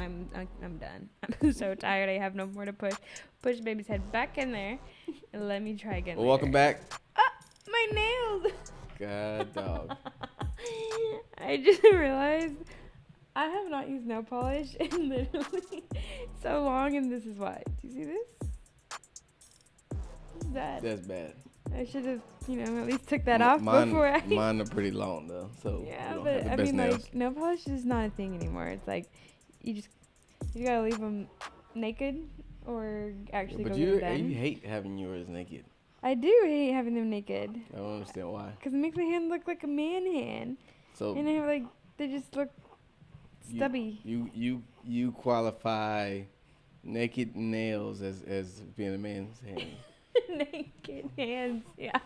I'm done. I'm so tired. I have no more to push. Push baby's head back in there, and let me try again. Well, welcome back. My nails. God dog. I just realized I have not used nail polish in literally so long, and this is why. Do you see this? This is bad. That's bad. I should have, at least took that off before I. Mine are pretty long though, so Yeah, you don't but have the I best mean, nails. like, nail polish is not a thing anymore. It's like you gotta leave them naked or actually But go you get them done. hate having yours naked. I do hate having them naked I don't understand why. because it makes my hand look like a man hand, So and I have they just look stubby. You qualify naked nails as being a man's hand. Naked hands, yeah.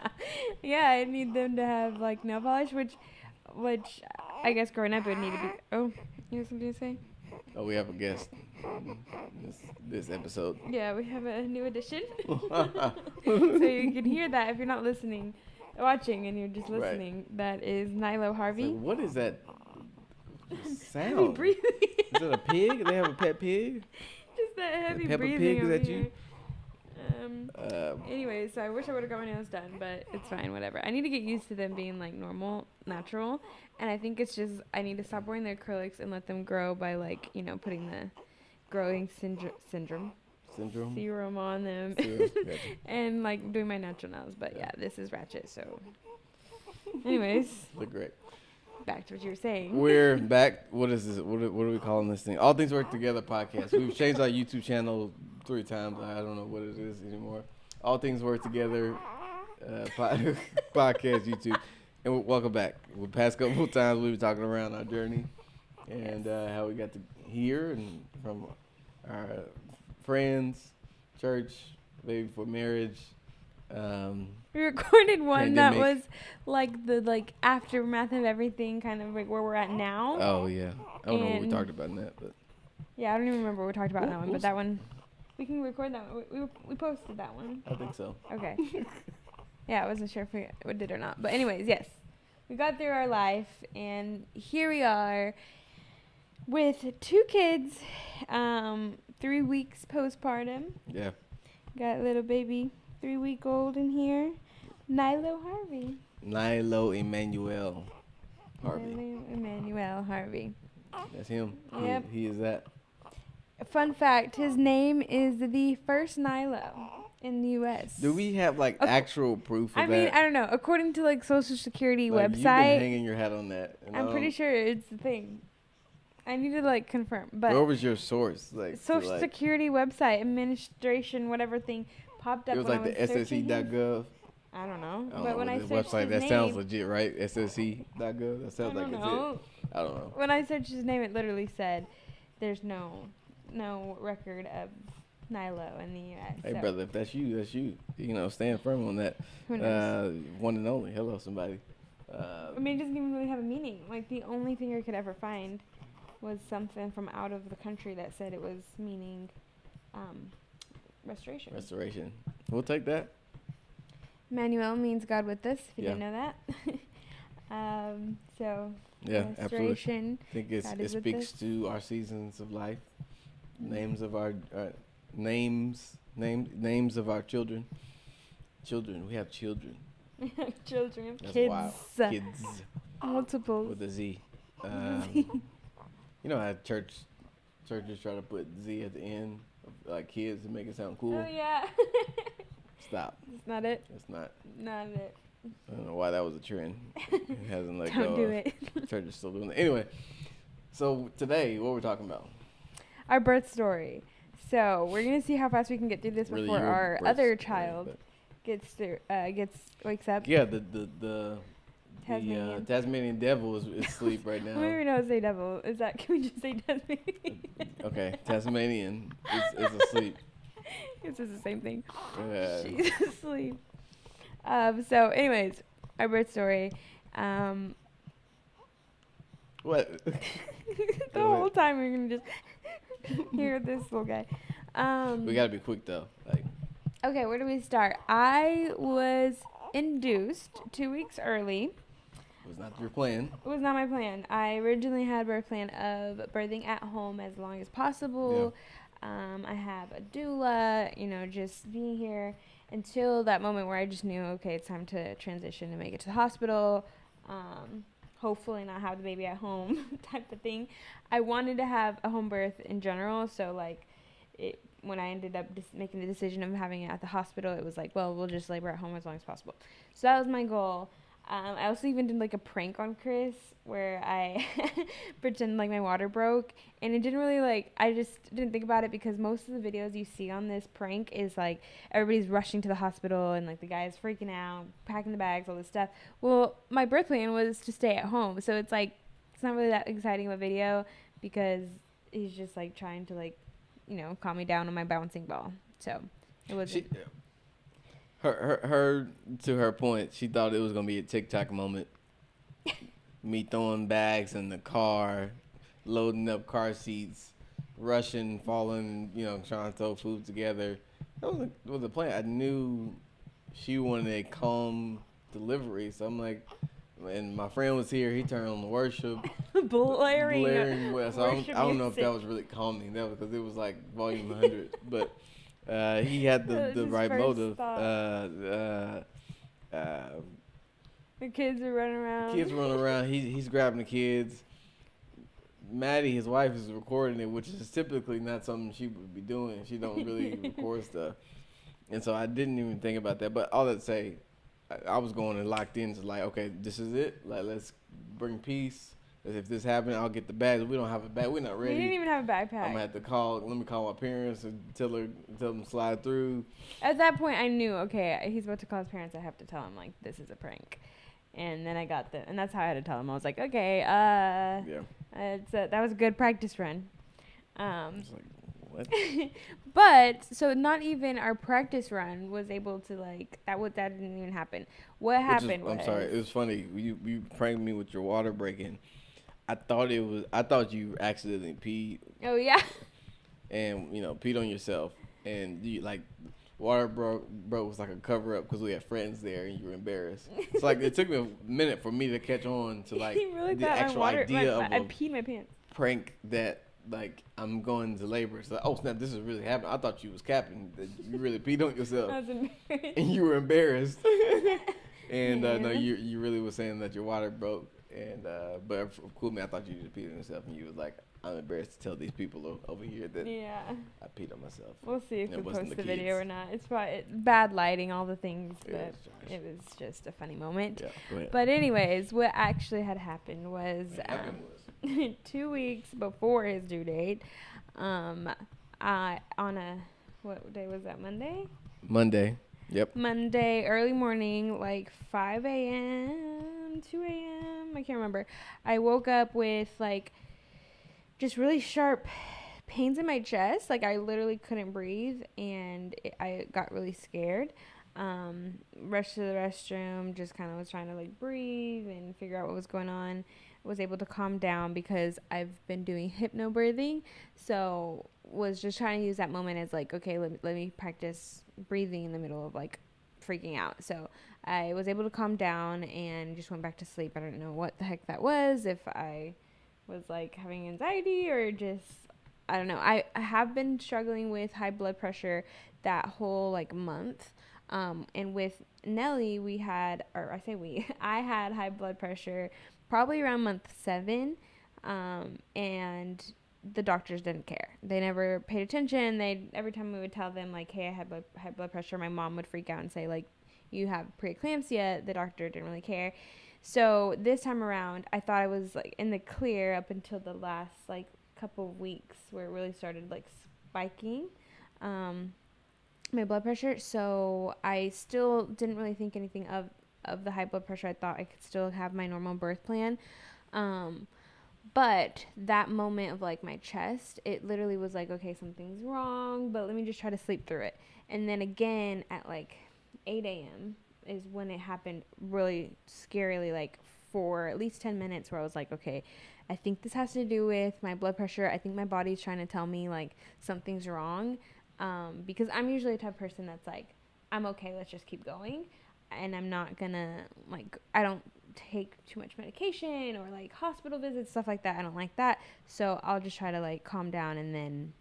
I need them to have like nail polish, which I guess growing up it would need to be. Oh, you have something to say? Oh, we have a guest this episode. Yeah, we have a new addition. So you can hear that if you're not watching, and you're just listening. Right. That is Nilo Harvey. So what is that sound? Heavy breathing. Is that a pig? They have a pet pig? Just that heavy Peppa breathing. Pig, is that here. you? Anyways, so I wish I would have got my nails done, but it's fine, whatever. I need to get used to them being like normal, natural, and I think it's just I need to stop wearing the acrylics and let them grow by putting the growing syndrome serum on them and like doing my natural nails. But yeah, this is ratchet. So, anyways, look great. Back to what you were saying. We're back. What is this? What are we calling this thing? All Things Work Together podcast. We've changed our YouTube channel 3 times. I don't know what it is anymore. All Things Work Together podcast YouTube. And welcome back. The past couple of times we were talking around our journey and how we got to here and from our friends, church, baby before marriage. We recorded one pandemic. That was like the aftermath of everything, kind of like where we're at now. Oh yeah, I don't know what we talked about in that, but yeah, I don't even remember what we talked about in that one. But that one, we can record that one. We posted that one. I think so. Okay. Yeah, I wasn't sure if we did or not, but anyways, yes, we got through our life, and here we are with 2 kids, 3 weeks postpartum. Yeah. Got a little baby. 3-week-old in here, Nilo Harvey. Nilo Emmanuel Harvey. Nilo Emmanuel Harvey. That's him. Yep. He is that. Fun fact, his name is the first Nilo in the U.S. Do we have actual proof of that? I mean, I don't know. According to Social Security website. You've been hanging your hat on that. I'm pretty sure it's the thing. I need to confirm. But where was your source? Social Security website, administration, whatever thing. Popped up. It was the ssc.gov. I don't know. But when I searched website, that sounds legit, right? ssc.gov. That sounds like it's it. I don't know. When I searched his name, it literally said, "There's no record of Nilo in the U.S." Hey, brother, if that's you, that's you. Stand firm on that. Who knows? One and only. Hello, somebody. I mean, it doesn't even really have a meaning. The only thing I could ever find was something from out of the country that said it was meaning. Restoration. We'll take that. Emmanuel means God with us, if you didn't know that. So, yeah, restoration. Absolutely. I think it speaks to our seasons of life, names of our names of our children. We have children. Children. That's kids. Wild. Kids. Multiple. With a Z. You know how churches try to put Z at the end of kids to make it sound cool? Oh, yeah. Stop. That's not it? That's not. Not it. I don't know why that was a trend. It hasn't let go. Don't do it. Church is still doing it. Anyway, so today, what we're talking about? Our birth story. So we're going to see how fast we can get through this before our other child wakes up. Yeah, the Tasmanian devil is asleep right now. I don't even know how to say devil. Can we just say Tasmanian? Okay, Tasmanian is asleep. It's just the same thing. She's asleep. So, anyways, our birth story. What? The whole time we're gonna just hear this little guy. We gotta be quick though. Okay, where do we start? I was induced 2 weeks early. was not your plan. It was not my plan. I originally had a birth plan of birthing at home as long as possible. I have a doula, you know, just being here until that moment where I just knew, okay, it's time to transition and make it to the hospital. Hopefully not have the baby at home type of thing. I wanted to have a home birth in general, so like when I ended up just making the decision of having it at the hospital, it was like, well, we'll just labor at home as long as possible. So that was my goal. I also even did like a prank on Chris where I pretended like my water broke, and it didn't really like, I just didn't think about it because most of the videos you see on this prank is like everybody's rushing to the hospital and like the guy's freaking out, packing the bags, all this stuff. Well, my birth plan was to stay at home, so it's like it's not really that exciting of a video because he's just like trying to like, you know, calm me down on my bouncing ball. So it was. Her to her point, she thought it was gonna be a TikTok moment. Me throwing bags in the car, loading up car seats, rushing, falling, you know, trying to throw food together. That was a plan. I knew she wanted a calm delivery, so I'm like, and my friend was here. He turned on the worship, blaring. So I don't know if that was really calming. That was because it was like volume 100, but. He had the right motive. The kids are running around. He's grabbing the kids. Maddie, his wife, is recording it, which is typically not something she would be doing. She don't really record stuff. And so I didn't even think about that. But all that to say, I was going and locked in to like, okay, this is it. Like, let's bring peace. If this happened, I'll get the bags. We don't have a bag. We're not ready. We didn't even have a backpack. I'm going to have to let me call my parents and tell them to slide through. At that point, I knew, okay, he's about to call his parents. I have to tell him, like, this is a prank. And then I got and that's how I had to tell him. I was like, okay, that was a good practice run. It's like, what? But, so not even our practice run was able to, like, that didn't even happen. What happened was... I'm sorry, it was funny. You pranked me with your water breaking. I thought you accidentally peed. Oh yeah. And you know, peed on yourself, and you like water broke was like a cover up because we had friends there, and you were embarrassed. It's like it took me a minute for me to catch on to like really the actual idea of I peed my pants. Prank that like I'm going to labor. It's like, oh snap, this is really happening. I thought you was capping that you really peed on yourself. I was embarrassed. And you were embarrassed. And no, you really was saying that your water broke. And but cool man, I thought you just peed on yourself, and you was like, I'm embarrassed to tell these people over here that I peed on myself. We'll see if we post the video or not. It's probably bad lighting, all the things, but it was just a funny moment. Yeah, go ahead. But anyways, what actually had happened was 2 weeks before his due date, what day was that? Monday. Yep. Monday, early morning, like 5 a.m., 2 a.m., I can't remember. I woke up with, like, just really sharp pains in my chest. Like, I literally couldn't breathe, and I got really scared. Rushed to the restroom, just kind of was trying to, like, breathe and figure out what was going on. Was able to calm down because I've been doing hypnobirthing, so was just trying to use that moment as like, okay, let me practice breathing in the middle of like freaking out. So I was able to calm down and just went back to sleep. I don't know what the heck that was, if I was like having anxiety or just, I don't know. I have been struggling with high blood pressure that whole like month. And with Nelly, I had high blood pressure probably around month 7, and the doctors didn't care. They never paid attention. Every time we would tell them like, hey, I had high blood pressure, my mom would freak out and say like, you have preeclampsia. The doctor didn't really care. So this time around, I thought I was like in the clear up until the last like couple of weeks where it really started like spiking my blood pressure. So I still didn't really think anything of the high blood pressure. I thought I could still have my normal birth plan. But that moment of like my chest, it literally was like, okay, something's wrong, but let me just try to sleep through it. And then again at like 8 a.m. is when it happened really scarily, like for at least 10 minutes where I was like, okay, I think this has to do with my blood pressure. I think my body's trying to tell me like something's wrong. Because I'm usually the type of person that's like, I'm okay, let's just keep going. And I'm not gonna, like, I don't take too much medication or like hospital visits, stuff like that. I don't like that. So I'll just try to like calm down and then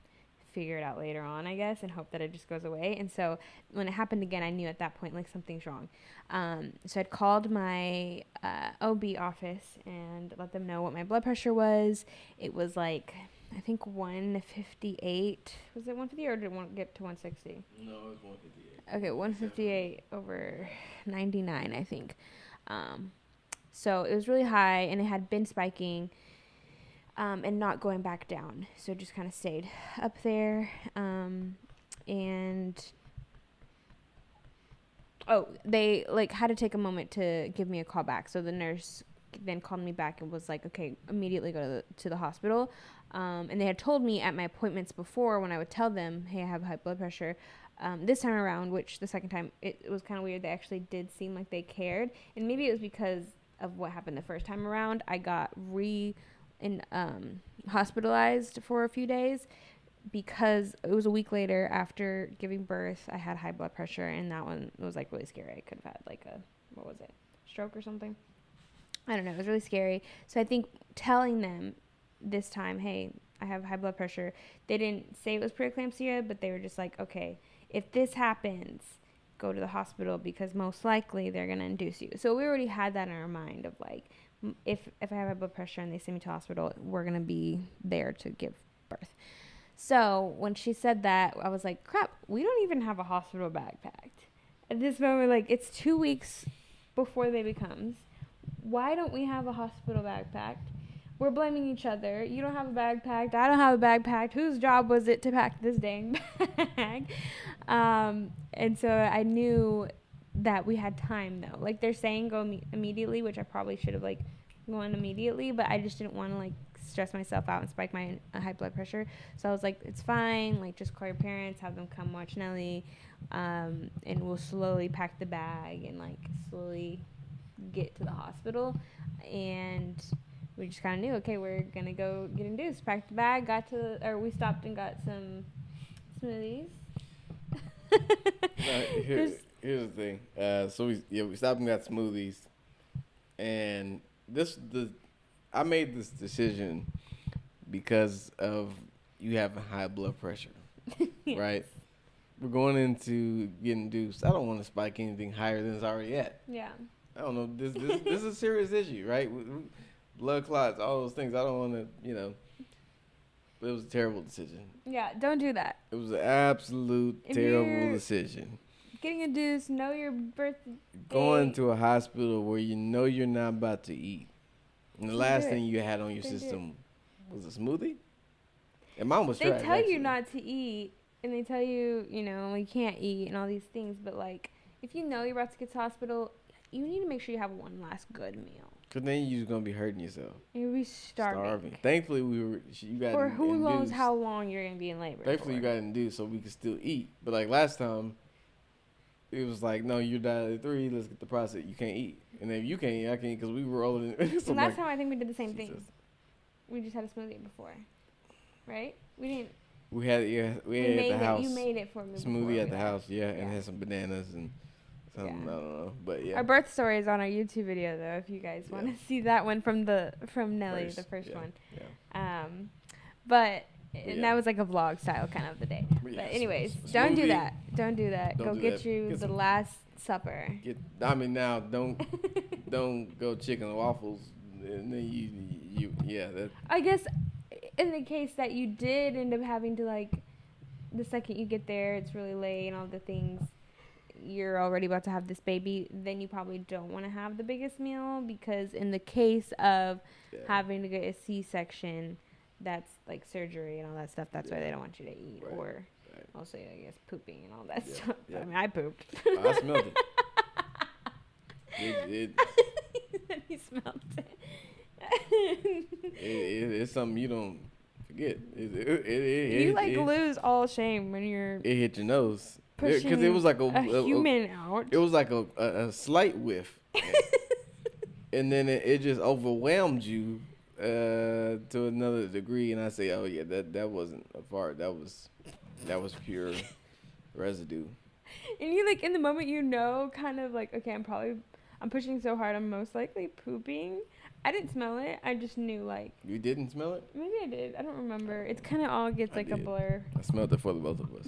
figure it out later on, I guess, and hope that it just goes away. And so when it happened again, I knew at that point like something's wrong. So I'd called my OB office and let them know what my blood pressure was. It was like, I think 158. Was it 158 or did it get to 160? No, it was 158. Okay, 158 over 99, I think. So it was really high, and it had been spiking and not going back down. So it just kind of stayed up there. And they like had to take a moment to give me a call back. So the nurse then called me back and was like, okay, immediately go to the hospital. And they had told me at my appointments before, when I would tell them, hey, I have high blood pressure, this time around, which the second time, it was kind of weird. They actually did seem like they cared. And maybe it was because of what happened the first time around. I got hospitalized for a few days because it was a week later after giving birth. I had high blood pressure, and that one was like really scary. I could have had like stroke or something. I don't know. It was really scary. So I think telling them this time, hey, I have high blood pressure, they didn't say it was preeclampsia, but they were just like, okay, if this happens, go to the hospital because most likely they're going to induce you. So we already had that in our mind of like, if I have high blood pressure and they send me to hospital, we're going to be there to give birth. So when she said that, I was like, crap, we don't even have a hospital bag packed. At this moment, like, it's 2 weeks before the baby comes. Why don't we have a hospital bag packed? We're blaming each other. You don't have a bag packed. I don't have a bag packed. Whose job was it to pack this dang bag? And so I knew that we had time, though. Like, they're saying go immediately, which I probably should have, like, gone immediately. But I just didn't want to, like, stress myself out and spike my high blood pressure. So I was like, it's fine. Like, just call your parents. Have them come watch Nelly. And we'll slowly pack the bag and, like, slowly get to the hospital. And we just kind of knew, okay, we're going to go get induced. Packed the bag, we stopped and got some smoothies. Here's the thing. So we stopped and got smoothies. And I made this decision because of you having high blood pressure, yes. Right? We're going into getting induced. I don't want to spike anything higher than it's already at. Yeah. I don't know. This is a serious issue, right? Blood clots, all those things. I don't want to, but it was a terrible decision. Yeah, don't do that. It was an absolute terrible decision. Getting induced, know your birthday. Going to a hospital where you know you're not about to eat. And the last thing you had on your system was a smoothie? And mine was trash. They tell you not to eat, and they tell you, you can't eat and all these things. But, like, if you know you're about to get to the hospital, you need to make sure you have one last good meal. Because then you're just going to be hurting yourself. You'll be starving. Thankfully, you got For who knows how long you're going to be in labor. Thankfully, you got induced so we could still eat. But, like, last time, it was like, no, you're died at 3. Let's get the process. You can't eat. And then if you can't eat, I can't eat because we were rolling in. So last time, I think we did the same thing. We just had a smoothie before. Right? We didn't. We had it at the house. You made it for me smoothie at the house, and it had some bananas and something, I don't know. But, yeah. Our birth story is on our YouTube video, though, if you guys want to see that one from Nelly, the first one. Yeah. But that was like a vlog style kind of the day. But anyways, don't do that. Don't do that. Go get the last supper. Now don't go chicken and waffles, and then I guess in the case that you did end up having to, like, the second you get there, it's really late and all the things, you're already about to have this baby, then you probably don't want to have the biggest meal, because in the case of having to get a C-section, that's like surgery and all that stuff. That's why they don't want you to eat, or also, I guess, pooping and all that stuff. Yeah. I mean, I pooped. I smelled it. He smelled it. It's something you don't forget. You lose all shame when you're. It hit your nose because it was like a human out. It was like a slight whiff, and then it just overwhelmed you to another degree. And I say, oh yeah, that wasn't a fart. That was pure residue. And you, like, in the moment, kind of like, okay, I'm probably I'm pushing so hard, I'm most likely pooping. I didn't smell it. I just knew, like... You didn't smell it? Maybe I did. I don't remember. It's kind of all gets, like, a blur. I smelled it for the both of us.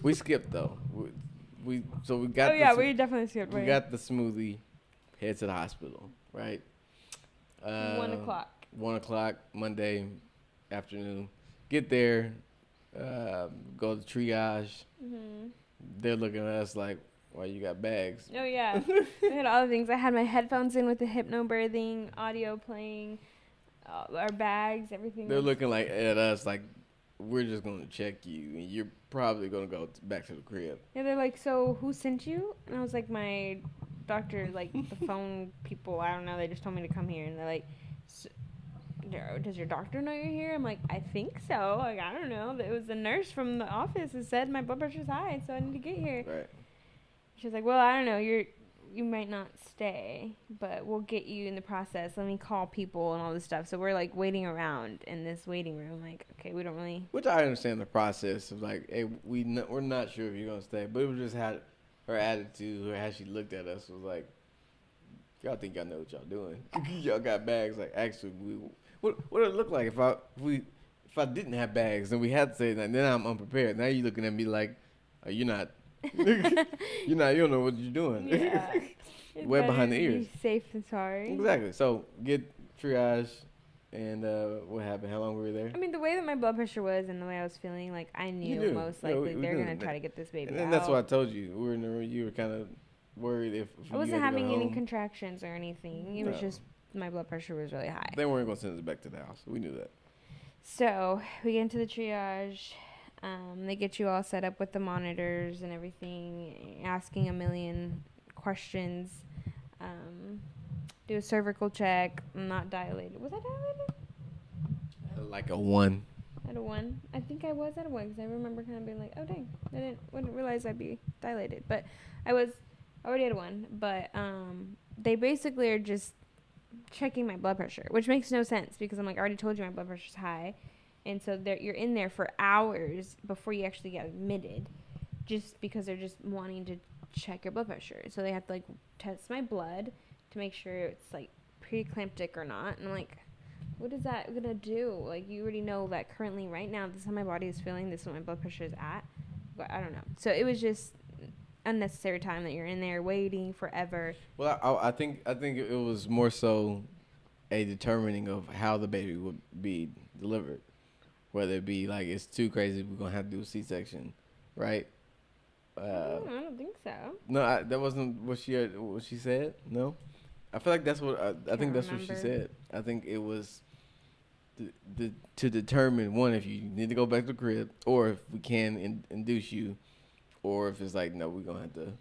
We skipped, though. We got Oh, yeah, we definitely skipped. We got the smoothie, head to the hospital, right? 1 o'clock. 1 o'clock, Monday afternoon. Get there, go to triage. Mm-hmm. They're looking at us like, why you got bags? Oh, yeah. I had all the things. I had my headphones in with the hypnobirthing, audio playing, our bags, everything. They're looking like at us like, we're just going to check you, and you're probably going to go back to the crib. Yeah, they're like, so who sent you? And I was like, my doctor, like, the phone people, I don't know, they just told me to come here. And they're like, does your doctor know you're here? I'm like, I think so. Like, I don't know. It was the nurse from the office who said my blood pressure's high, so I need to get here. Right. She's like, well, I don't know. You might not stay, but we'll get you in the process. Let me call people and all this stuff. So we're, like, waiting around in this waiting room. Like, okay, we don't really... Which I understand the process of, like, hey, we're not sure if you're going to stay. But it was just how her attitude, or how she looked at us was like, y'all think y'all know what y'all doing. Y'all got bags. Like, actually, what would it look like if I didn't have bags and we had to say that, then I'm unprepared. Now you're looking at me like, oh, you're not... you don't know what you're doing. Yeah. Way behind the ears. Be safe and sorry. Exactly. So get triage, and what happened? How long were we there? I mean, the way that my blood pressure was and the way I was feeling, like, I knew most likely they're gonna try to get this baby out. And that's why I told you we were in the room. You were kind of worried if I wasn't having any contractions or anything. It was just my blood pressure was really high. They weren't gonna send us back to the house. We knew that. So we get into the triage. They get you all set up with the monitors and everything, asking a million questions. Do a cervical check. I'm not dilated. Was I dilated? Like a 1. At a 1. I think I was at a 1 because I remember kind of being like, oh, dang. Wouldn't realize I'd be dilated. But I was already at a 1. But they basically are just checking my blood pressure, which makes no sense because I'm like, I already told you my blood pressure's high. And so you're in there for hours before you actually get admitted just because they're just wanting to check your blood pressure. So they have to, like, test my blood to make sure it's, like, preeclamptic or not. And I'm like, what is that going to do? Like, you already know that currently right now this is how my body is feeling. This is what my blood pressure is at. But I don't know. So it was just unnecessary time that you're in there waiting forever. Well, I think it was more so a determining of how the baby would be delivered. Whether it be like it's too crazy, we're gonna have to do a C-section, right? I don't think so. No, that wasn't what she said. No, I feel like that's what I think that's what she said. I think it was to determine one if you need to go back to the crib or if we can induce you, or if it's like no, we're gonna have to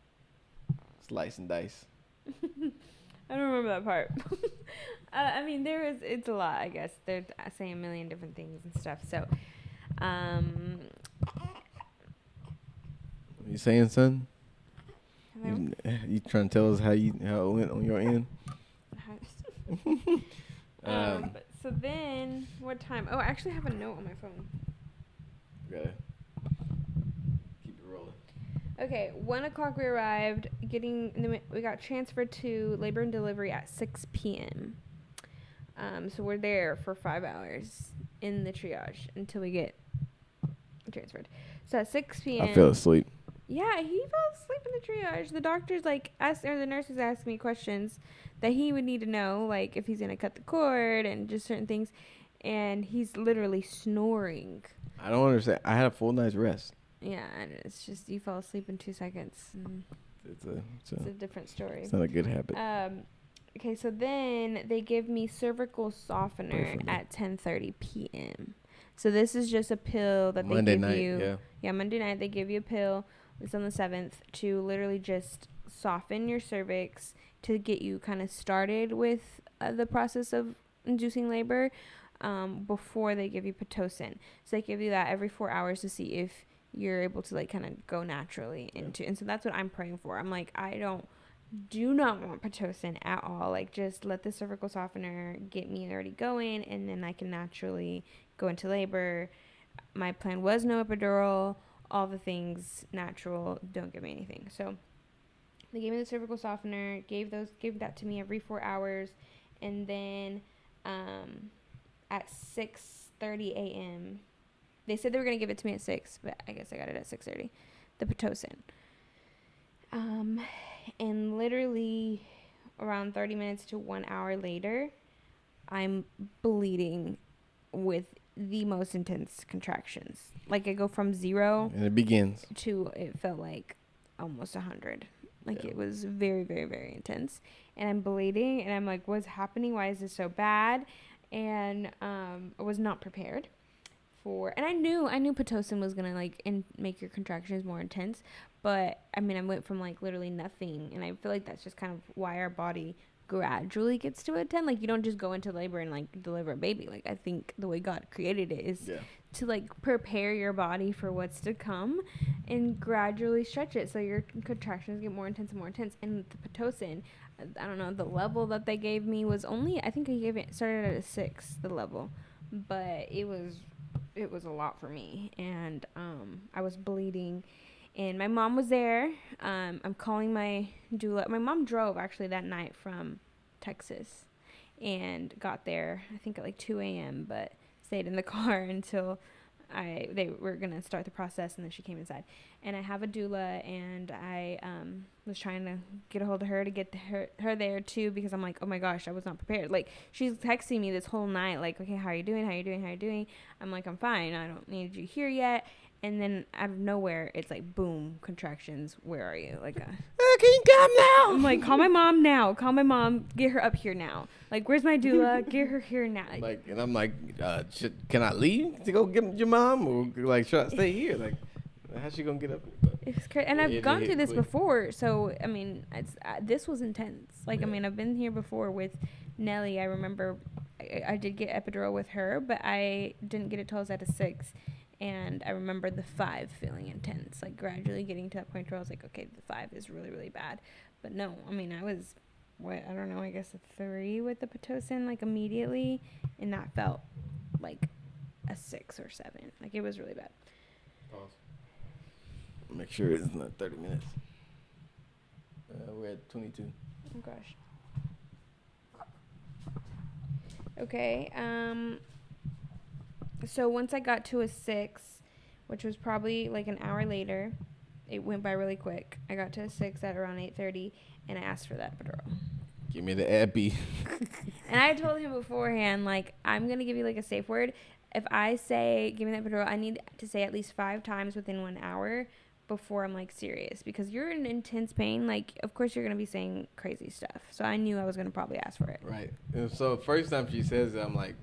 slice and dice. I don't remember that part. I mean, it's a lot, I guess. They're saying a million different things and stuff. So, you saying, son? Hello? You trying to tell us how it went on your end? So then, what time? Oh, I actually have a note on my phone. Okay. Keep it rolling. Okay, 1 o'clock we arrived. We got transferred to labor and delivery at 6 p.m. So we're there for 5 hours in the triage until we get transferred. So at 6 p.m. I fell asleep. Yeah, he fell asleep in the triage. The doctors the nurses asked me questions that he would need to know, like if he's gonna cut the cord and just certain things, and he's literally snoring. I don't understand. I had a full night's rest. Yeah, and it's just you fall asleep in 2 seconds. It's a different story. It's not a good habit. Okay, so then they give me cervical softener at 10:30 p.m. So this is just a pill that Monday they give night, you. Yeah, Monday night they give you a pill. It's on the 7th to literally just soften your cervix to get you kind of started with the process of inducing labor before they give you pitocin. So they give you that every 4 hours to see if you're able to like kind of go naturally into. And so that's what I'm praying for. I'm like, do not want pitocin at all. Like, just let the cervical softener get me already going, and then I can naturally go into labor. My plan was no epidural, all the things natural, don't give me anything. So They gave me the cervical softener, gave that to me every 4 hours, and then at 6:30 a.m. They said they were gonna give it to me at 6, but I guess I got it at 6:30. The pitocin. And literally around 30 minutes to 1 hour later, I'm bleeding with the most intense contractions. Like I go from 0 and it begins to it felt like almost 100. Like Yeah. it was very, very, very intense. And I'm bleeding and I'm like, what's happening? Why is this so bad? And I was not prepared for, and I knew pitocin was gonna like make your contractions more intense, but I mean I went from like literally nothing, and I feel like that's just kind of why our body gradually gets to a 10. Like you don't just go into labor and like deliver a baby. Like I think the way God created it is to like prepare your body for what's to come and gradually stretch it so your contractions get more intense and more intense. And the pitocin, I don't know, the level that they gave me was only, I think I started at a 6, the level, but it was a lot for me. And I was bleeding and my mom was there. I'm calling my doula. My mom drove actually that night from Texas and got there I think at like 2 a.m. but stayed in the car until they were gonna start the process, and then she came inside. And I have a doula, and I was trying to get a hold of her to get her there too, because I'm like, oh my gosh, I was not prepared. Like she's texting me this whole night like, okay, how are you doing, I'm like, I'm fine, I don't need you here yet. And then out of nowhere, it's like, boom, contractions. Where are you? Like, can you come now? I'm like, call my mom now. Call my mom. Get her up here now. Like, where's my doula? Get her here now. Like, and I'm like, can I leave to go get your mom, or like should I stay here? Like, how's she gonna get up? It's crazy. And I've gone through this before, so I mean, this was intense. Like, I mean, I've been here before with Nelly. I remember I did get epidural with her, but I didn't get it till I was at a 6. And I remember the 5 feeling intense, like gradually getting to that point where I was like, okay, the 5 is really, really bad. But no, I mean, I was, I don't know, I guess a 3 with the pitocin, like immediately. And that felt like a 6 or 7. Like it was really bad. Pause. Make sure it's not 30 minutes. We're at 22. Oh, gosh. Okay, so once I got to a 6, which was probably like an hour later, it went by really quick. I got to a 6 at around 8:30, and I asked for that epidural. Give me the epi. And I told him beforehand, like, I'm going to give you like a safe word. If I say, give me that epidural, I need to say at least 5 times within 1 hour before I'm like serious, because you're in intense pain. Like, of course you're going to be saying crazy stuff. So I knew I was going to probably ask for it. Right. And so first time she says it, I'm like,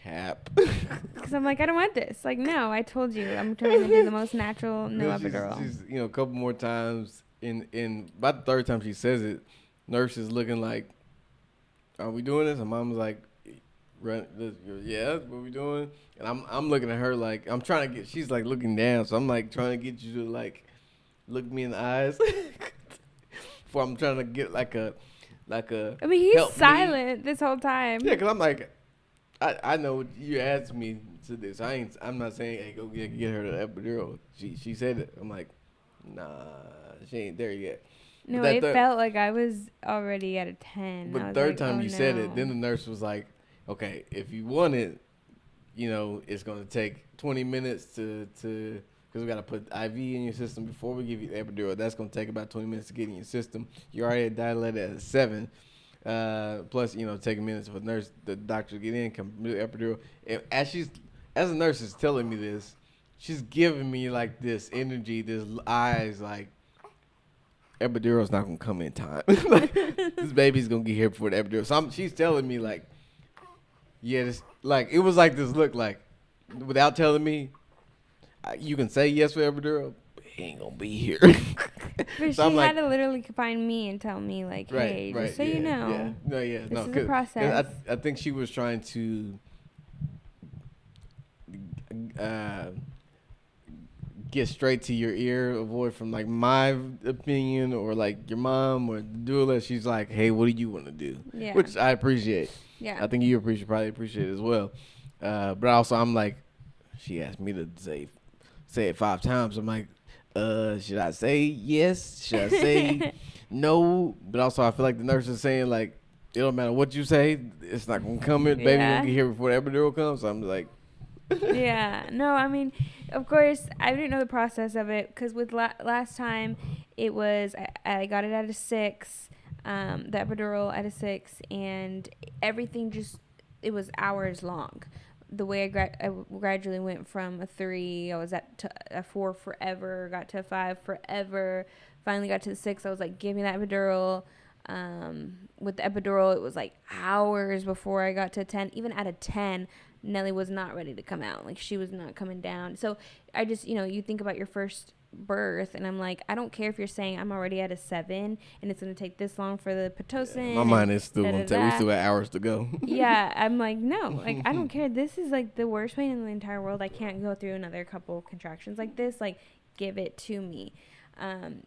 cap. Because I'm like, I don't want this. Like, no, I told you. I'm trying to do the most natural, no epidural. She's a couple more times. In about the 3rd time she says it, nurse is looking like, are we doing this? And mom's like, yeah, what we doing? And I'm looking at her like, I'm trying to get, she's like looking down. So I'm like trying to get you to like, look me in the eyes. Before I'm trying to get like a. I mean, he's silent this whole time. Yeah, because I'm like, I know you asked me to this. I'm not saying, hey, go get her the epidural. She said it. I'm like, nah, she ain't there yet. No, it felt like I was already at a 10. But the 3rd time you said it, then the nurse was like, okay, if you want it, it's going to take 20 minutes because we got to put IV in your system before we give you the epidural. That's going to take about 20 minutes to get in your system. You already had dilated at 7. Plus, take a minute for the doctor to get in, come do the epidural. And as the nurse is telling me this, she's giving me like this energy, this eyes like, epidural's not gonna come in time. Like, this baby's gonna get here before the epidural. So she's telling me like, yeah, this, like it was like this look like, without telling me, you can say yes for epidural, but he ain't gonna be here. But so she had to literally find me and tell me like, hey, just so you know, this is a process. I think she was trying to get straight to your ear, avoid from like my opinion or like your mom or the doula. She's like, hey, what do you want to do? Yeah. Which I appreciate. Yeah. I think you probably appreciate it as well. But also I'm like, she asked me to say it 5 times. I'm like, should I say yes? Should I say no, but also I feel like the nurse is saying like it don't matter what you say, it's not gonna come in. Baby gonna get here before the epidural comes. So I'm like, yeah. No, I mean, of course, I didn't know the process of it because with last time, it was I got it at a 6, the epidural at a 6, and everything just it was hours long. The way I gradually went from a 3, I was at a 4 forever, got to a 5 forever, finally got to the 6. I was like, give me that epidural. With the epidural, it was like hours before I got to 10. Even at a 10, Nellie was not ready to come out. Like, she was not coming down. So I just, you think about your first birth, and I'm like, I don't care if you're saying I'm already at a 7 and it's going to take this long for the pitocin. My mind is still going to take, we still got hours to go. Yeah, I'm like, no, like, I don't care. This is like the worst pain in the entire world. I can't go through another couple contractions like this. Like, give it to me.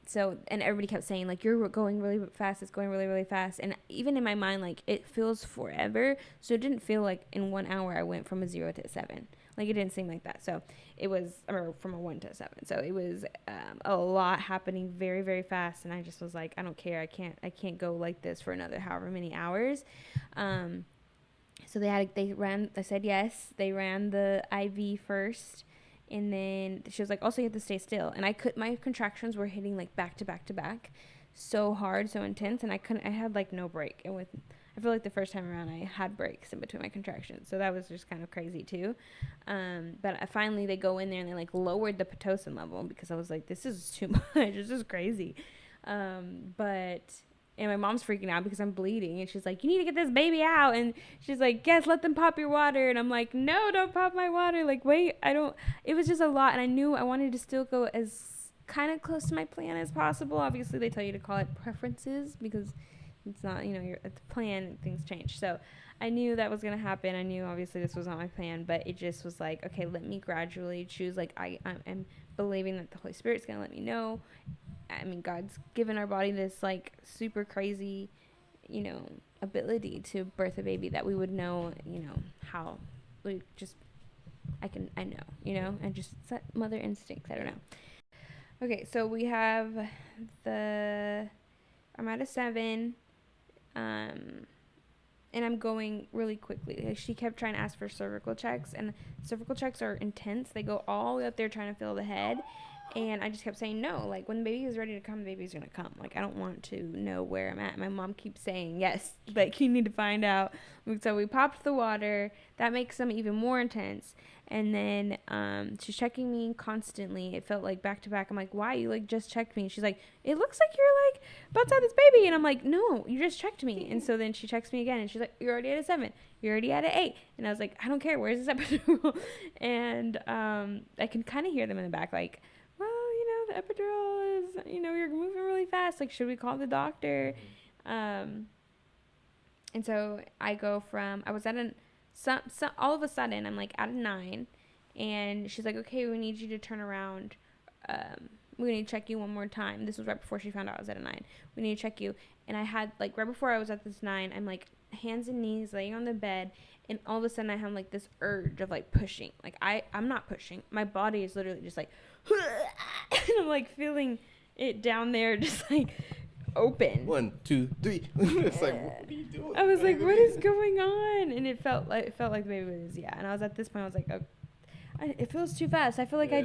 So, and everybody kept saying, like, you're going really fast. It's going really, really fast. And even in my mind, like, it feels forever. So it didn't feel like in 1 hour I went from a 0 to a 7. Like, it didn't seem like that. So it was, or from a 1 to a 7. So it was a lot happening very, very fast. And I just was like, I don't care. I can't go like this for another however many hours. So I said yes. They ran the IV first. And then she was like, also, you have to stay still. And my contractions were hitting like back to back to back so hard, so intense. And I had like no break. And I feel like the first time around I had breaks in between my contractions. So that was just kind of crazy too. But finally they go in there and they like lowered the pitocin level because I was like, this is too much. This is crazy. And my mom's freaking out because I'm bleeding. And she's like, you need to get this baby out. And she's like, yes, let them pop your water. And I'm like, no, don't pop my water. Like, wait, it was just a lot. And I knew I wanted to still go as kind of close to my plan as possible. Obviously, they tell you to call it preferences because it's not, it's a plan, things change. So I knew that was going to happen. I knew, obviously, this was not my plan. But it just was like, okay, let me gradually choose. Like, I'm believing that the Holy Spirit's going to let me know. I mean, God's given our body this, like, super crazy, ability to birth a baby that we would know, how we just, I know, and just mother instincts. I don't know. Okay, so we have I'm at a 7, and I'm going really quickly. Like, she kept trying to ask for cervical checks, and cervical checks are intense. They go all the way up there trying to fill the head. And I just kept saying no. Like, when the baby is ready to come, the baby's going to come. Like, I don't want to know where I'm at. My mom keeps saying, yes, like, you need to find out. So we popped the water. That makes them even more intense. And then she's checking me constantly. It felt like back to back. I'm like, why? You, like, just checked me. And she's like, it looks like you're, like, about to have this baby. And I'm like, no, you just checked me. And so then she checks me again. And she's like, you're already at a 7. You're already at an 8. And I was like, I don't care. Where's this epidural? And I can kind of hear them in the back, like, well, the epidural is, you're moving really fast. Like, should we call the doctor? And so I go from, I was at all of a sudden, I'm like at a 9. And she's like, okay, we need you to turn around. We need to check you one more time. This was right before she found out I was at a 9. We need to check you. And I had, like, right before I was at this 9, I'm like hands and knees laying on the bed. And all of a sudden I have like this urge of like pushing. Like, I'm not pushing. My body is literally just like, and I'm like feeling it down there, just like open. 1, 2, 3. It's like, what are you doing? I was like, what is going on? And it felt like the baby was, and I was at this point, I was like, oh, it feels too fast. I feel like you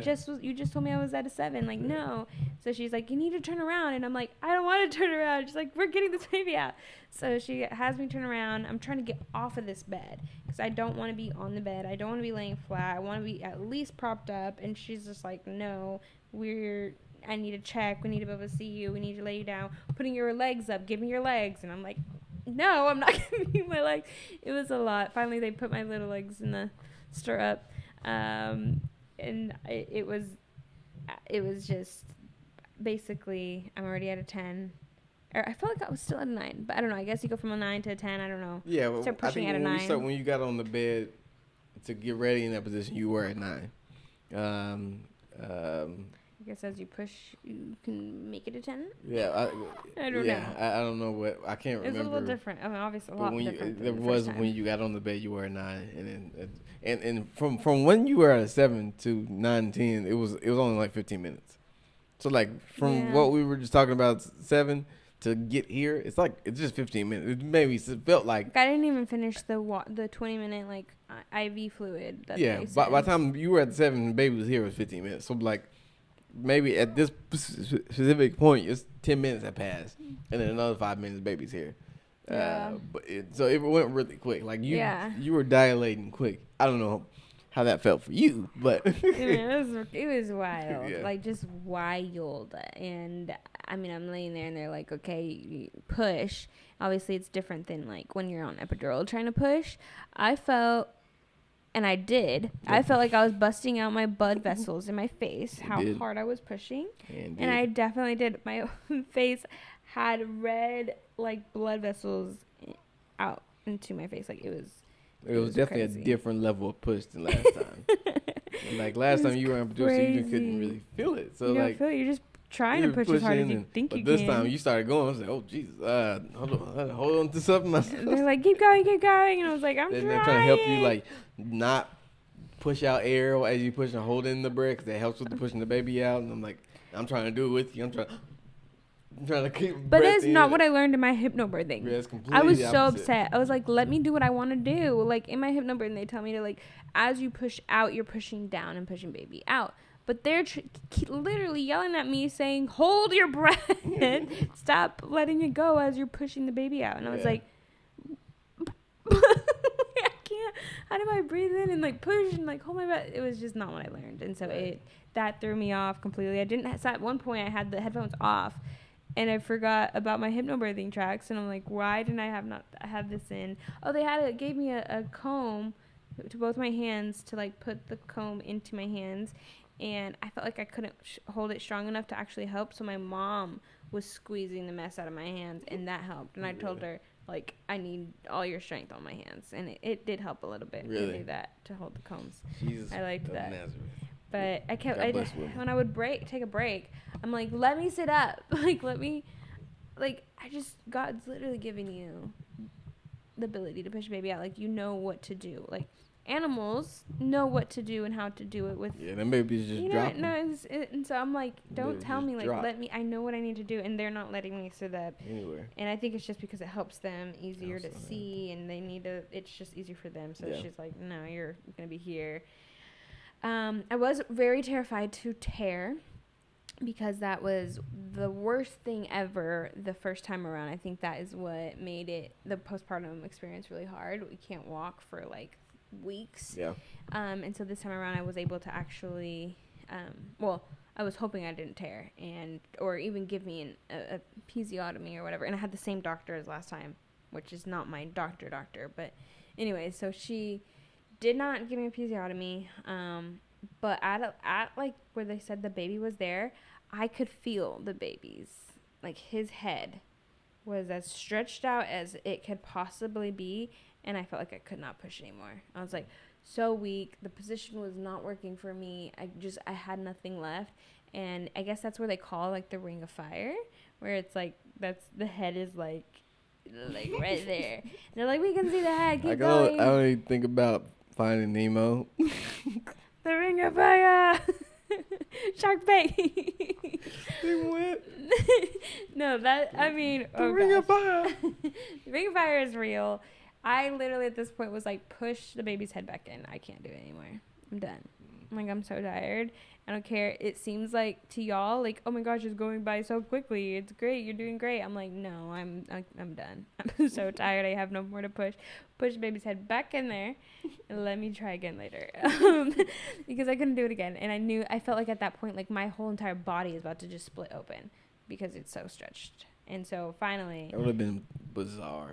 just told me I was at a 7. Like, no. So she's like, you need to turn around. And I'm like, I don't want to turn around. She's like, we're getting this baby out. So she has me turn around. I'm trying to get off of this bed because I don't want to be on the bed. I don't want to be laying flat. I want to be at least propped up. And she's just like, no, I need to check. We need to be able to see you. We need to lay you down. Putting your legs up. Give me your legs. And I'm like, no, I'm not giving you my legs. It was a lot. Finally, they put my little legs in the stirrup. And it was just basically, I'm already at a 10. Or I felt like I was still at a 9, but I don't know. I guess you go from a 9 to a 10. I don't know. Yeah, well, start pushing I think at a 9. when you got on the bed to get ready in that position, you were at 9. I guess as you push, you can make it a 10. Yeah, I don't know. I don't know what, I can't remember. It was a little different. I mean, obviously a lot different. There was when you got on the bed, you were at 9, and from when you were at a 7 to 9, 10, it was only like 15 minutes. So like from what we were just talking about 7 to get here, it's just 15 minutes. It maybe felt like I didn't even finish the 20-minute like IV fluid. That yeah. By the time you were at the 7, the baby was here, it was 15 minutes. So like maybe at this specific point, it's 10 minutes that passed, and then another 5 minutes, baby's here. Yeah. So it went really quick. Like you were dilating quick. I don't know how that felt for you, but it was wild, Yeah. like just wild. And I mean, I'm laying there and they're like, okay, you push. Obviously it's different than like when you're on epidural trying to push. I felt, and I did, I felt like I was busting out my blood vessels in my face, how hard I was pushing. And I definitely did. My face had red like blood vessels out into my face. Like it was definitely crazy. a different level of push than last time. And like last time you were on producer, you couldn't really feel it. So you like feel it. You're just trying to push as hard as you think you can. But this time you started going. I was like, oh Jesus, hold on to something. They're like, keep going, and I was like, I'm trying. They're trying to help you like not push out air as you push and hold in the breath. 'Cause that helps with the pushing the baby out. And I'm like, I'm trying to do it with you. I'm trying to keep. But that's not what I learned in my hypnobirthing. Yeah, it's completely I was the so opposite. upset. I was like, let me do what I want to do. Like in my hypnobirthing, they tell me to like, as you push out, you're pushing down and pushing baby out. But they're literally yelling at me saying, hold your breath. Stop letting it go as you're pushing the baby out. And I was like, I can't. How do I breathe in and like push and like hold my breath? It was just not what I learned. And so that threw me off completely. I didn't. So at one point I had the headphones off and I forgot about my hypnobirthing tracks. And I'm like, why didn't I have this in? Oh, gave me a comb to both my hands to like put the comb into my hands. And I felt like I couldn't hold it strong enough to actually help. So my mom was squeezing the mess out of my hands, and that helped. And I told her, like, I need all your strength on my hands. And it did help a little bit. Really? To do that, to hold the combs. Jesus, I liked that. Nazareth. But I kept, God when I would take a break, I'm like, let me sit up. God's literally giving you the ability to push a baby out. Like, you know what to do. Like, animals know what to do and how to do it with. Yeah, them babies just dropping. And so I'm like, don't tell me, like, drop. I know what I need to do, and they're not letting me sit up Anywhere. And I think it's just because it helps them easier to see, and they need to. It's just easier for them. So she's like, no, you're gonna be here. I was very terrified to tear, because that was the worst thing ever the first time around. I think that is what made the postpartum experience really hard. We can't walk for like weeks. Yeah. And so this time around I was able to actually, I was hoping I didn't tear or even give me a episiotomy or whatever. And I had the same doctor as last time, which is not my doctor. But anyway, so she did not give me a episiotomy. But at like where they said the baby was there, I could feel the baby's, like his head was as stretched out as it could possibly be. And I felt like I could not push anymore. I was like so weak. The position was not working for me. I had nothing left. And I guess that's where they call like the ring of fire, where it's like the head is like right there. And they're like, we can see the head. Keep going. I only think about Finding Nemo. The ring of fire. Shark bait. No, the ring of fire. The ring of fire is real. I literally at this point was like, push the baby's head back in. I can't do it anymore. I'm done. I'm so tired. I don't care. It seems like to y'all, like, oh my gosh, it's going by so quickly. It's great. You're doing great. I'm like, no, I'm done. I'm so tired. I have no more to push. Push the baby's head back in there and let me try again later. Because I couldn't do it again. And I felt like at that point, like my whole entire body is about to just split open because it's so stretched. And so finally. It would have been bizarre.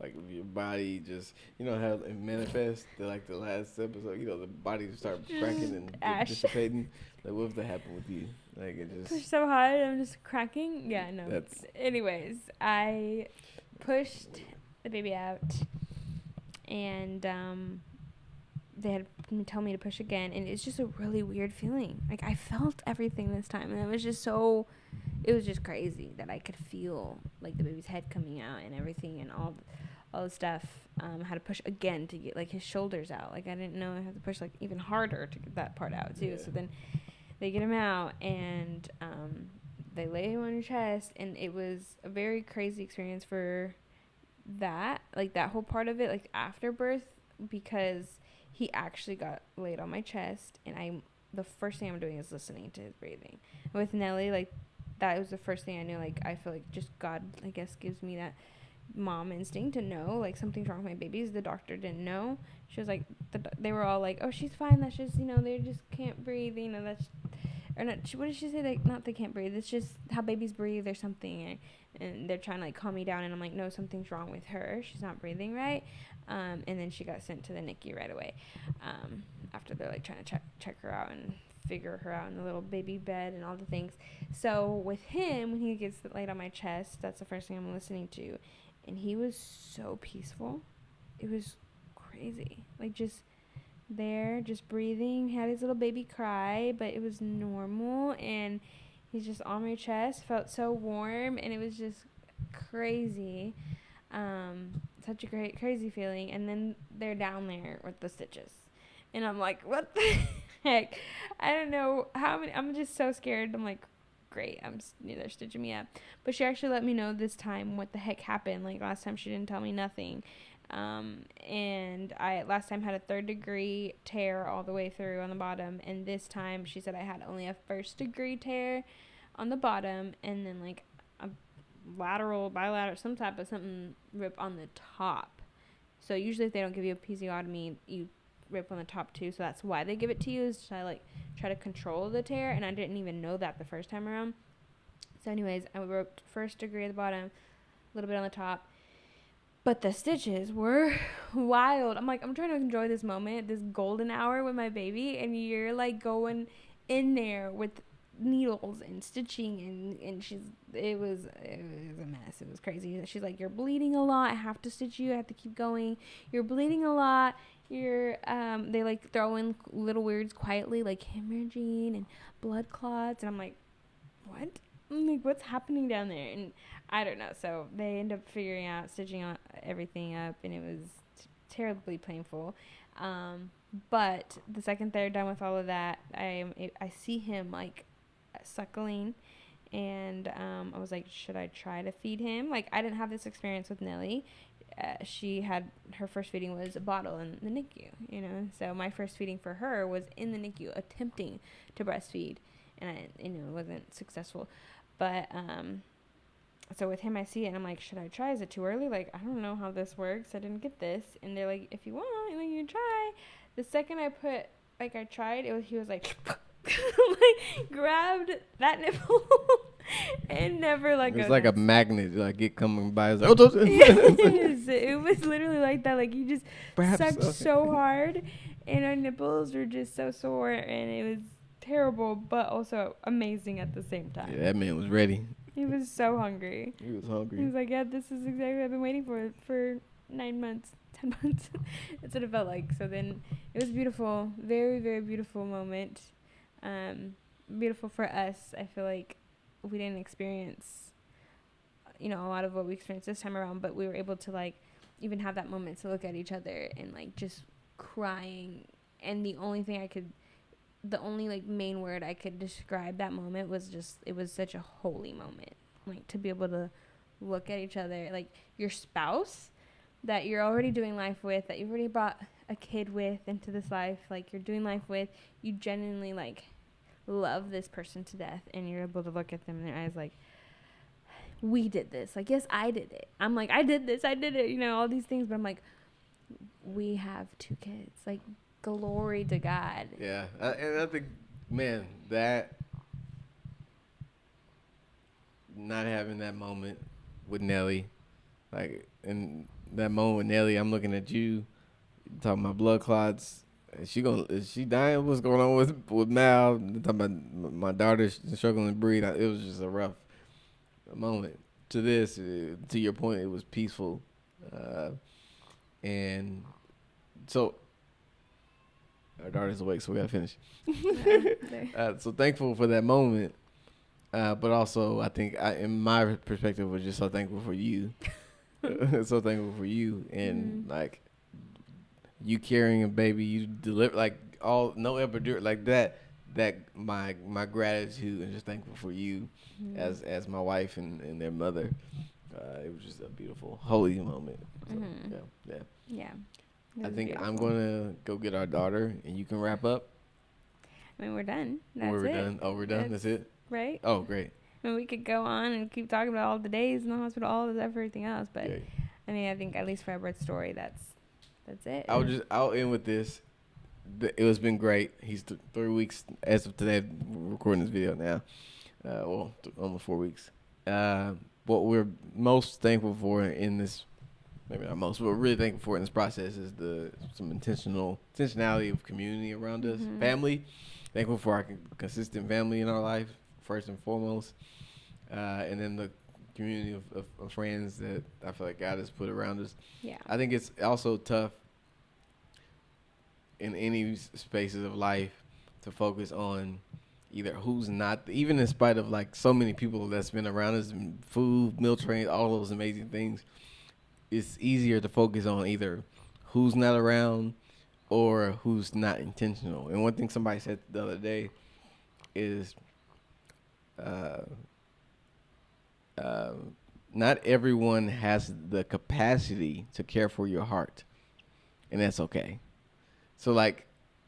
Like if your body just, you know how it manifests, like the last episode, you know, the body just start cracking and dissipating. Like what if that happened with you? Like it just pushed so hard, I'm just cracking. Yeah, no. Anyways, I pushed the baby out, and they had told me to push again, and it's just a really weird feeling. Like I felt everything this time, and it was just crazy that I could feel like the baby's head coming out and everything and all the stuff. I had to push again to get like his shoulders out. Like I didn't know I had to push like even harder to get that part out too. Yeah. So then they get him out, and they lay him on your chest, and it was a very crazy experience for that, like that whole part of it, like after birth, because he actually got laid on my chest, and the first thing I'm doing is listening to his breathing. With Nelly, like that was the first thing I knew. Like I feel like just God, I guess, gives me that mom instinct to know like something's wrong with my babies. The doctor didn't know. She was like, they were all like, oh, she's fine. That's just, they just can't breathe. That's, or not. What did she say? Like, not they can't breathe. It's just how babies breathe or something. And they're trying to like calm me down. And I'm like, no, something's wrong with her. She's not breathing right. And then she got sent to the NICU right away. After they're like trying to check her out and figure her out in the little baby bed and all the things. So with him, when he gets laid on my chest, that's the first thing I'm listening to. And he was so peaceful. It was crazy. Like just there, just breathing. Had his little baby cry, but it was normal. And he's just on my chest. Felt so warm. And it was just crazy. Such a great, crazy feeling. And then they're down there with the stitches. And I'm like, what the heck? I don't know how many. I'm just so scared. I'm like, great, they're stitching me up. But she actually let me know this time what the heck happened. Like last time she didn't tell me nothing. And I last time had a 3rd-degree tear all the way through on the bottom, and this time she said I had only a 1st-degree tear on the bottom, and then like a bilateral, some type of something rip on the top. So usually if they don't give you a episiotomy, you rip on the top too, so that's why they give it to you, is to like try to control the tear, and I didn't even know that the first time around. So anyways, I roped 1st-degree at the bottom, a little bit on the top, but the stitches were wild. I'm like, I'm trying to enjoy this moment, this golden hour with my baby, and you're like going in there with needles and stitching, and it was a mess. It was crazy. She's like, you're bleeding a lot, I have to stitch you, I have to keep going, you're bleeding a lot, you're they like throw in little words quietly like hemorrhaging and blood clots, and I'm like, what? I'm like, what's happening down there? And I don't know. So they end up figuring out stitching everything up, and it was terribly painful. But the second they're done with all of that, I see him like suckling, and I was like, should I try to feed him? Like, I didn't have this experience with Nelly. She had her first feeding was a bottle in the NICU, so my first feeding for her was in the NICU attempting to breastfeed, and I it wasn't successful. But so with him I see it and I'm like, should I try? Is it too early? Like, I don't know how this works, I didn't get this. And they're like, if you want, you can try. The second I tried, he was like like grabbed that nipple and never let go. It's like a magnet, like it coming by. It's like, it was literally like that. Like you just sucked so hard, and our nipples were just so sore, and it was terrible, but also amazing at the same time. Yeah, that man was ready. He was so hungry. He was hungry. He was like, yeah, this is exactly what I've been waiting for 9 months, 10 months. That's what it felt like. So then it was beautiful. Very, very beautiful moment. Beautiful for us. I feel like we didn't experience, a lot of what we experienced this time around, but we were able to like even have that moment to look at each other and like just crying. And the only like main word I could describe that moment was just, it was such a holy moment. Like to be able to look at each other, like your spouse that you're already doing life with, that you've already brought a kid with into this life, like you're doing life with, you genuinely like love this person to death, and you're able to look at them in their eyes like, we did this. Like, yes, I did it. I'm like, I did this, I did it, all these things, but I'm like, we have 2 kids. Like, glory to God. Yeah, and I think, man, that not having that moment with Nelly, like in that moment with Nelly, I'm looking at you, talking about blood clots. Is she dying? What's going on with Mal? Talking about my daughter struggling to breathe. It was just a rough moment. To your point, it was peaceful, and so our daughter's awake, so we gotta finish. So thankful for that moment, but also I think in my perspective, was just so thankful for you, so thankful for you, and like you carrying a baby, you deliver like no epidural like that. that my gratitude and just thankful for you as my wife and their mother. It was just a beautiful, holy moment. So, Yeah. I think beautiful. I'm gonna go get our daughter, and you can wrap up. I mean, we're done. That's we're it. done. Oh, we're done. That's it. Right? Oh, great. I mean, we could go on and keep talking about all the days in the hospital, all of everything else, but Yeah. I mean, I think at least for our birth story, that's it. I'll end with this. It has been great. He's 3 weeks as of today. We're recording this video now. Almost 4 weeks. What we're most thankful for in this, maybe not most, but we're really thankful for in this process is some intentionality of community around us, family. Thankful for our consistent family in our life, first and foremost, and then the community of friends that I feel like God has put around us. Yeah. I think it's also tough in any spaces of life to focus on either who's not, even in spite of like so many people that's been around us, food, meal trains, all those amazing things. It's easier to focus on either who's not around or who's not intentional. And one thing somebody said the other day is not everyone has the capacity to care for your heart, and that's okay. So like,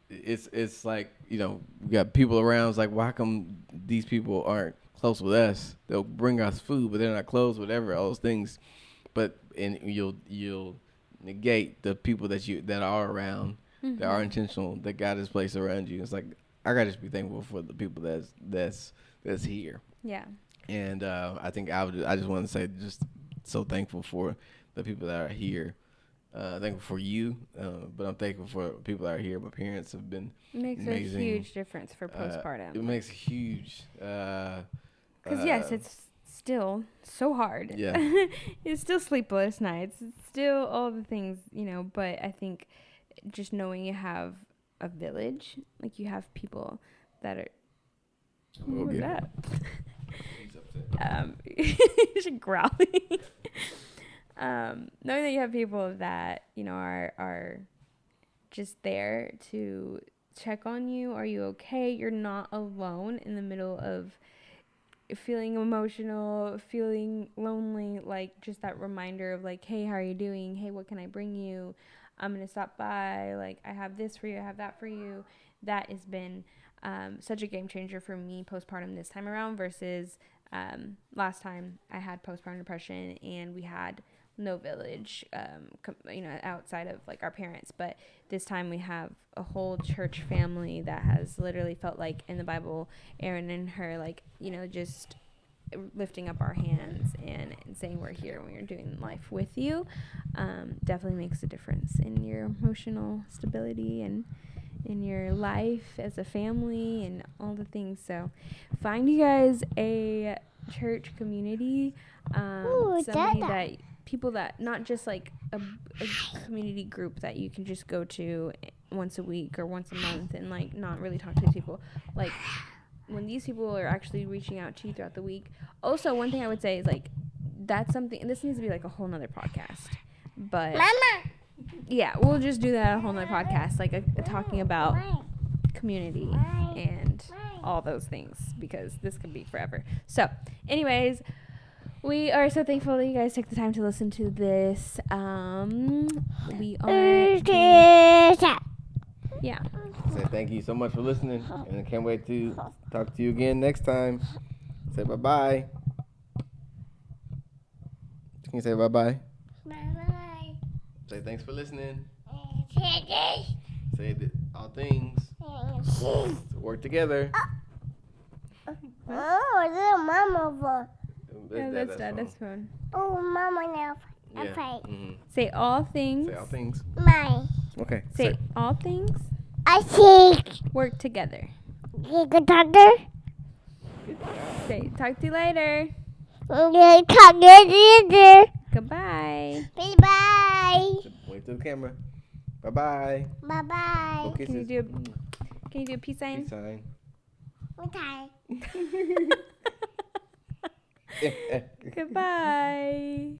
it's like, you know, we got people around. It's like, why come these people aren't close with us? They'll bring us food, but they're not close, whatever, all those things. But and you'll negate the people that are around, that are intentional, that God has placed around you. It's like, I gotta just be thankful for the people that's here. Yeah. And I think I just want to say, just so thankful for the people that are here. Thankful for you, but I'm thankful for people that are here. My parents have been amazing. Makes a huge difference for postpartum. It makes huge. Because yes, it's still so hard. Yeah. It's still sleepless nights. It's still all the things, you know. But I think just knowing you have a village, like you have people that are. What was that? She's growling. Knowing that you have people that, you know, are just there to check on you. Are you okay? You're not alone in the middle of feeling emotional, feeling lonely. Like, just that reminder of like, hey, how are you doing? Hey, what can I bring you? I'm gonna stop by. Like, I have this for you, I have that for you. That has been such a game changer for me postpartum this time around versus last time I had postpartum depression and we had no village, you know, outside of like our parents. But this time we have a whole church family that has literally felt like in the Bible, Aaron and her, like, you know, just lifting up our hands and saying we're here when you're doing life with you. Definitely makes a difference in your emotional stability and in your life as a family and all the things. So find you guys a church community, somebody that people that not just like a community group that you can just go to once a week or once a month and like not really talk to people. Like when these people are actually reaching out to you throughout the week. Also, one thing I would say is like that's something, and this needs to be like a whole nother podcast, but Mama. Yeah, we'll just do that a whole nother podcast, like talking about community and all those things, because this could be forever. So anyways, we are so thankful that you guys took the time to listen to this. We are yeah. Say thank you so much for listening, and I can't wait to talk to you again next time. Say bye-bye. Can you say bye-bye? Bye-bye. Say thanks for listening. Say that all things work together. Oh, little mama phone. Yeah, that's Dada's phone. Oh, mama now. Yeah. Okay. Say all things. Say all things. Mine. Okay. Say all things I think. work together. You can talk there. Say talk to you later. You talk there. Goodbye. Bye-bye. Wait to the camera. Bye-bye. Bye-bye. Go kisses. Can you do a peace sign? Peace sign. Okay. Goodbye.